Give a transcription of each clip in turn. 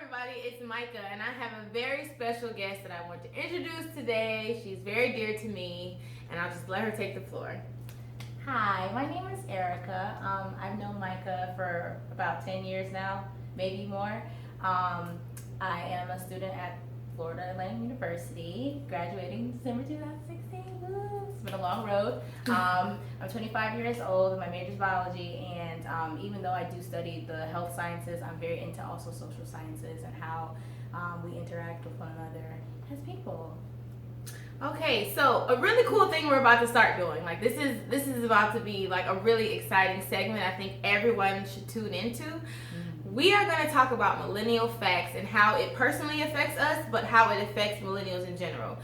everybody, it's Micah, and I have a very special guest that I want to introduce today. She's very dear to me, and I'll just let her take the floor. Hi, my name is Erica. I've known Micah for about 10 years now, maybe more. I am a student at Florida Millennial University, graduating December 2016. Woo. It's been a long road. I'm 25 years old, and my major is biology, and even though I do study the health sciences, I'm very into also social sciences and how we interact with one another as people. Okay, so a really cool thing we're about to start doing. Like this is about to be like a really exciting segment I think everyone should tune into. We are going to talk about millennial facts and how it personally affects us, but how it affects millennials in general.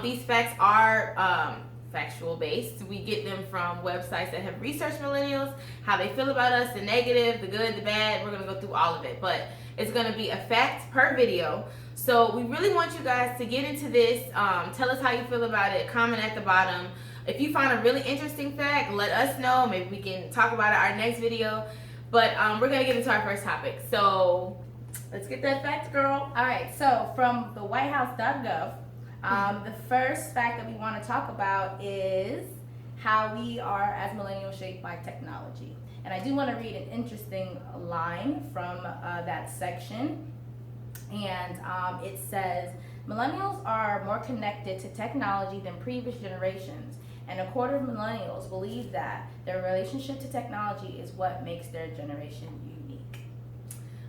These facts are factual based. We get them from websites that have researched millennials, how they feel about us, the negative, the good, the bad. We're going to go through all of it, but it's going to be a fact per video. So we really want you guys to get into this. Tell us how you feel about it. Comment at the bottom. If you find a really interesting fact, let us know. Maybe we can talk about it our next video. But we're going to get into our first topic. So let's get that fact, girl. All right, so from the whitehouse.gov, the first fact that we want to talk about is how we are as millennials shaped by technology. And I do want to read an interesting line from that section. And it says, millennials are more connected to technology than previous generations. And a quarter of millennials believe that their relationship to technology is what makes their generation unique.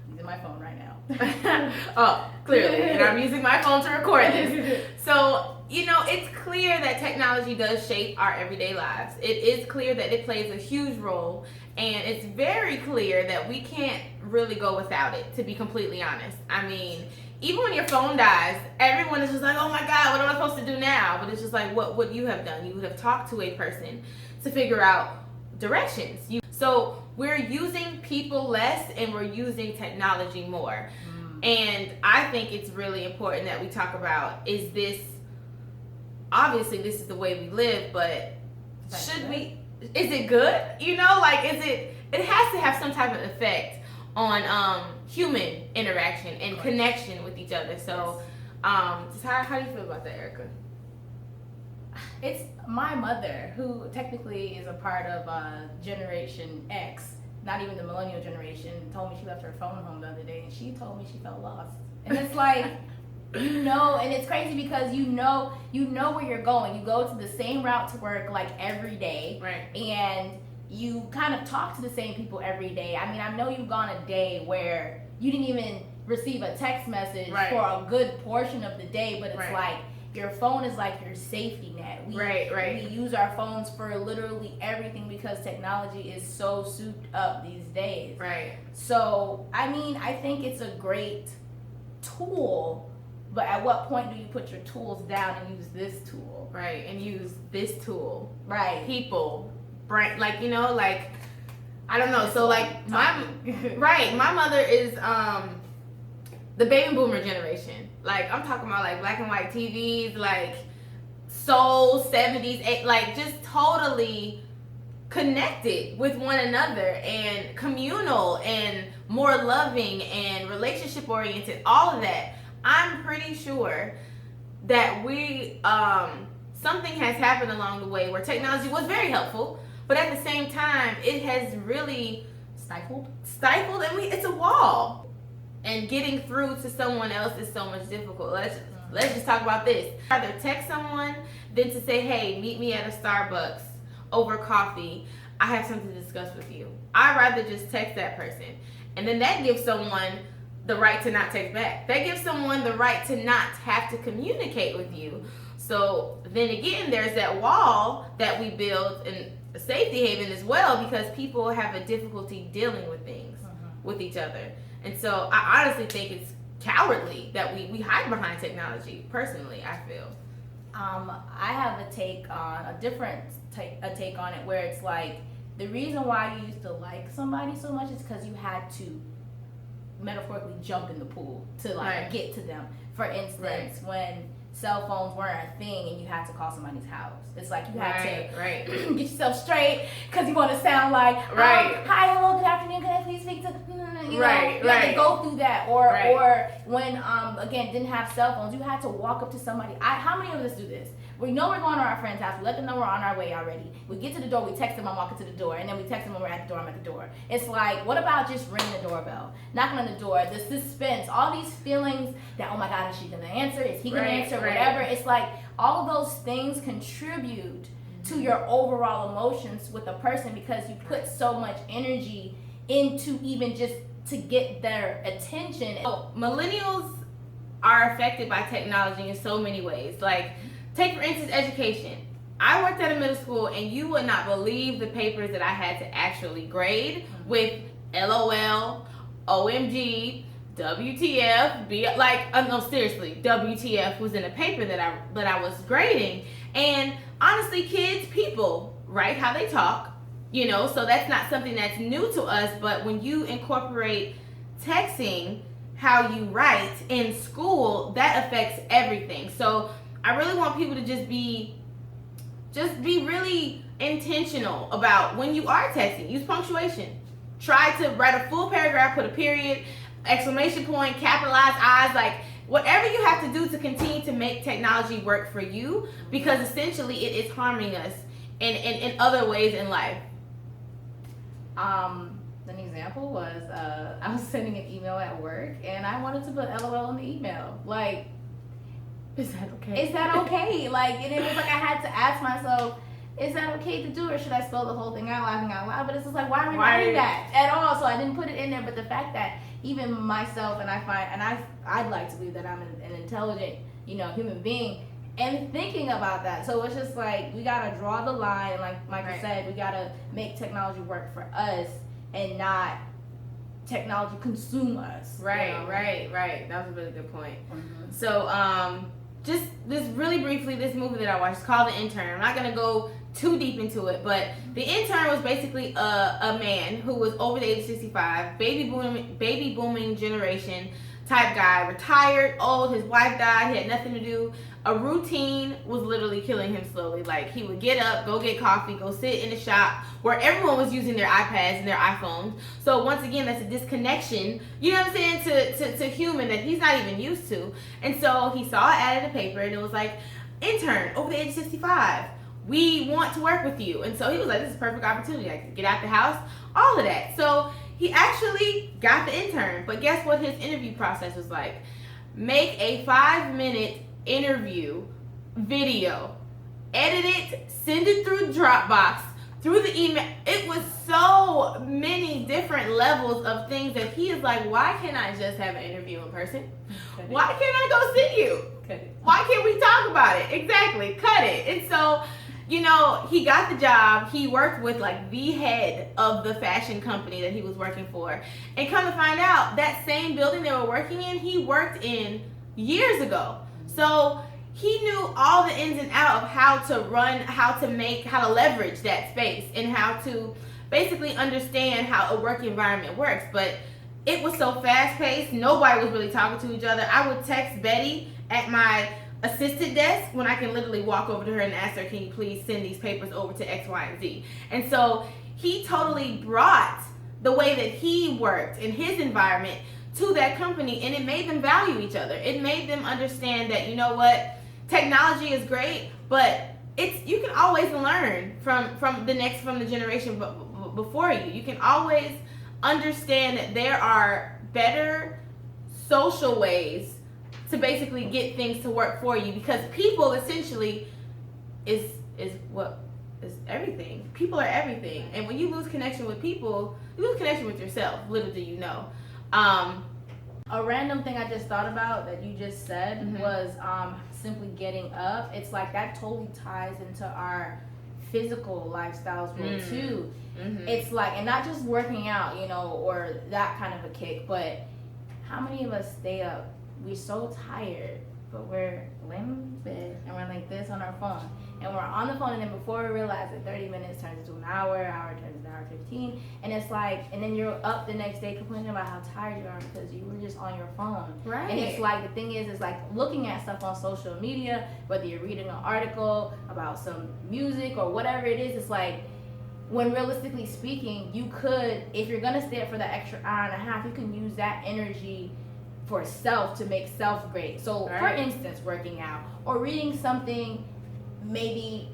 I'm using my phone right now. Oh, clearly. And I'm using my phone to record this. So, you know, it's clear that technology does shape our everyday lives. It is clear that it plays a huge role. And it's very clear that we can't really go without it, to be completely honest. I mean, even when your phone dies, everyone is just like, oh my God, what am I supposed to do now? But it's just like, what would you have done? You would have talked to a person to figure out directions. So we're using people less and we're using technology more. And I think it's really important that we talk about, is this, obviously this is the way we live, but should we, is it good? You know, like, it has to have some type of effect on human interaction and connection with each other. So just how do you feel about that, Erica? It's my mother, who technically is a part of Generation X, not even the Millennial Generation, told me she left her phone home the other day, and she told me she felt lost. And it's like, you know, and it's crazy because you know where you're going. You go to the same route to work like every day, right? And you kind of talk to the same people every day. I mean, I know you've gone a day where you didn't even receive a text message for a good portion of the day, but it's like your phone is like your safety net. We use our phones for literally everything because technology is so souped up these days. Right. So, I mean, I think it's a great tool, but at what point do you put your tools down and use this tool? Right, and use this tool. Right. People. Right, like, you know, like, I don't know. So like my mother is the baby boomer generation. Like, I'm talking about like black and white TVs, like soul 70s, like just totally connected with one another and communal and more loving and relationship oriented, all of that. I'm pretty sure that we something has happened along the way where technology was very helpful, but at the same time, it has really stifled, and it's a wall. And getting through to someone else is so much difficult. Let's just talk about this. I'd rather text someone than to say, hey, meet me at a Starbucks over coffee. I have something to discuss with you. I'd rather just text that person. And then that gives someone the right to not text back. That gives someone the right to not have to communicate with you. So then again, there's that wall that we build, and a safety haven as well, because people have a difficulty dealing with things with each other. And so I honestly think it's cowardly that we hide behind technology. Personally, I feel. I have a take on a different take on it, where it's like the reason why you used to like somebody so much is because you had to metaphorically jump in the pool to like get to them. For instance, when cell phones weren't a thing and you had to call somebody's house. It's like you had to Right. get yourself straight because you want to sound like, hi, hello, good afternoon, can I please speak to, you had to go through that. Or when, again, didn't have cell phones, you had to walk up to somebody. How many of us do this? We know we're going to our friend's house. We let them know we're on our way already. We get to the door. We text them, I'm walking to the door. And then we text them when we're at the door, I'm at the door. It's like, what about just ringing the doorbell? Knocking on the door, the suspense, all these feelings that, oh my God, is she going to answer? Is he going to answer? Whatever. It's like all of those things contribute to your overall emotions with a person because you put so much energy into even just to get their attention. So, millennials are affected by technology in so many ways. Like, take for instance education. I worked at a middle school and you would not believe the papers that I had to actually grade with LOL, OMG, WTF, no, seriously, WTF was in a paper that I was grading. And honestly, kids, people, right, how they talk, so that's not something that's new to us, but when you incorporate texting, how you write in school, that affects everything. So I really want people to just be really intentional about when you are texting. Use punctuation. Try to write a full paragraph, put a period, exclamation point, capitalize eyes, like whatever you have to do to continue to make technology work for you, because essentially it is harming us in other ways in life. An example was I was sending an email at work and I wanted to put LOL in the email. Like, is that okay? Is that okay? Like, and it was like I had to ask myself, is that okay to do, or should I spell the whole thing out, laughing out loud? But it's just like, why are we writing that at all? So I didn't put it in there. But the fact that even myself, and I'd like to believe that I'm an intelligent, human being, and thinking about that. So it's just like we gotta draw the line, like Michael said, we gotta make technology work for us and not technology consume us. Right. That was a really good point. Mm-hmm. So just this really briefly, this movie that I watched is called The Intern. I'm not gonna go too deep into it, but The Intern was basically a man who was over the age of 65, baby booming generation type guy, retired, old, his wife died, he had nothing to do. A routine was literally killing him slowly. Like, he would get up, go get coffee, go sit in the shop where everyone was using their iPads and their iPhones. So once again, that's a disconnection, you know what I'm saying, to human that he's not even used to. And so he saw an ad in the paper and it was like, intern, over the age of 65. We want to work with you. And so he was like, this is a perfect opportunity. I can get out the house, all of that. So he actually got the intern. But guess what his interview process was like? Make a 5-minute interview video, edit it, send it through Dropbox, through the email. It was so many different levels of things that he is like, why can't I just have an interview in person? Why can't I go see you? Why can't we talk about it? Exactly, cut it. And so, he got the job. He worked with like the head of the fashion company that he was working for. And come to find out, that same building they were working in, he worked in years ago. So he knew all the ins and outs of how to run, how to leverage that space, and how to basically understand how a work environment works. But it was so fast paced, nobody was really talking to each other. I would text Betty at my assistant desk when I can literally walk over to her and ask her, can you please send these papers over to X, Y, and Z? And so he totally brought the way that he worked in his environment to that company, and it made them value each other. It made them understand that, technology is great, but you can always learn from the generation before you. You can always understand that there are better social ways to basically get things to work for you, because people essentially is what is everything. People are everything, and when you lose connection with people, you lose connection with yourself. Little do you know. A random thing I just thought about that you just said was simply getting up. It's like that totally ties into our physical lifestyles too. It's like, and not just working out, or that kind of a kick, but how many of us stay up? We're so tired, but we're laying in bed, and we're like this on our phone. And we're on the phone, and then before we realize it, 30 minutes turns into an hour turns into an hour 15. And it's like, and then you're up the next day complaining about how tired you are because you were just on your phone. Right. And it's like, the thing is like looking at stuff on social media, whether you're reading an article about some music or whatever it is, it's like, when realistically speaking, you could, if you're gonna stay up for that extra hour and a half, you can use that energy for self to make self great. So for instance, working out or reading something maybe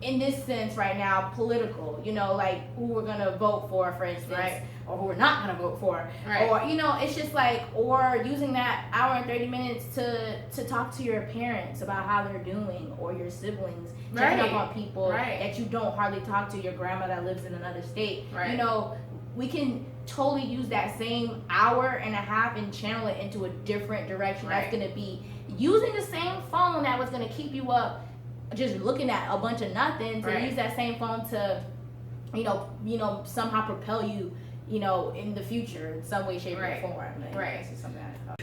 in this sense right now, political, you know, like who we're gonna vote for instance, or who we're not gonna vote for, or you know, it's just like, or using that hour and 30 minutes to talk to your parents about how they're doing, or your siblings, checking up on people that you don't hardly talk to, your grandma that lives in another state. You know, we can totally use that same hour and a half and channel it into a different direction. That's gonna be using the same phone that was gonna keep you up just looking at a bunch of nothing, to use that same phone to, you know, somehow propel you, you know, in the future in some way, shape, or form. Like,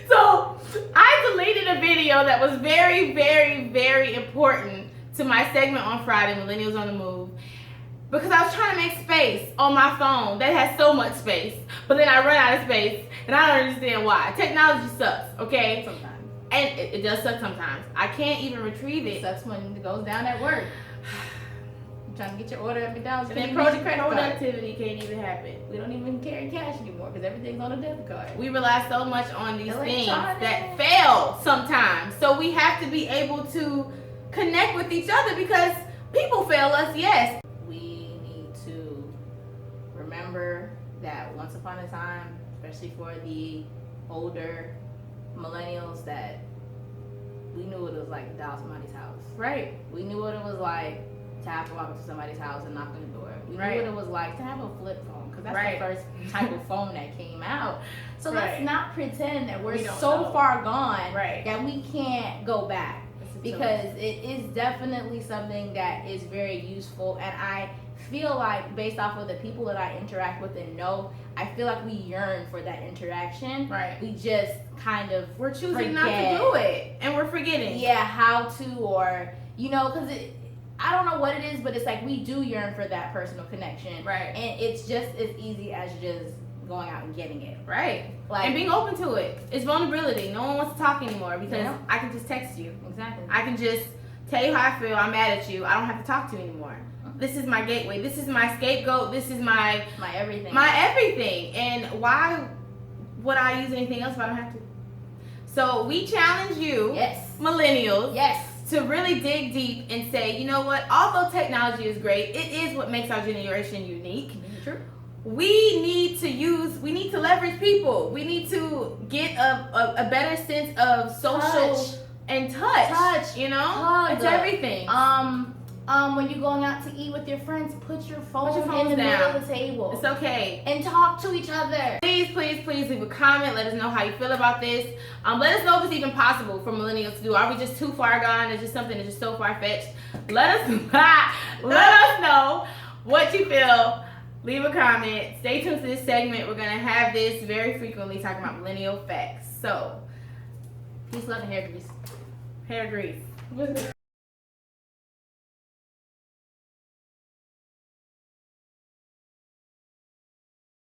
So I deleted a video that was very, very, very important to my segment on Friday, Millennials on the Move, because I was trying to make space on my phone that has so much space, but then I run out of space, and I don't understand why. Technology sucks, okay? Sometimes. And it does suck sometimes. I can't even retrieve it. It sucks when it goes down at work. You're trying to get your order up and down. And then productivity can't even happen. We don't even carry cash anymore because everything's on a debit card. We rely so much on these things that fail sometimes. So we have to be able to connect with each other because people fail us, yes. We need to remember that once upon a time, especially for the older millennials, that we knew what it was like to dial somebody's house. We knew what it was like to have to walk up to somebody's house and knock on the door. We knew what it was like to have a flip phone, because that's the first type of phone that came out. So let's not pretend that we're so far gone that we can't go back, because it is definitely something that is very useful. And I feel like, based off of the people that I interact with and know, I feel like we yearn for that interaction. We just kind of we're choosing not to do it, and we're forgetting. How to, or you know, because I don't know what it is, but it's like we do yearn for that personal connection. And it's just as easy as just going out and getting it. Like, and being open to it. It's vulnerability. No one wants to talk anymore because I can just text you. I can just tell you how I feel. I'm mad at you. I don't have to talk to you anymore. This is my gateway. This is my scapegoat. This is my everything. My everything. And why would I use anything else if I don't have to? So we challenge you, millennials, to really dig deep and say, you know what? Although technology is great, it is what makes our generation unique. We need to leverage people. We need to get a better sense of social and touch. You know, it's everything. When you're going out to eat with your friends, put your phone in the middle of the table. It's okay. And talk to each other. Please leave a comment. Let us know how you feel about this. Let us know if it's even possible for millennials to do. Are we just too far gone? Is just something that's just so far-fetched? Let us know what you feel. Leave a comment. Stay tuned to this segment. We're going to have this very frequently, talking about millennial facts. So, peace, love, and hair grease. Hair grease.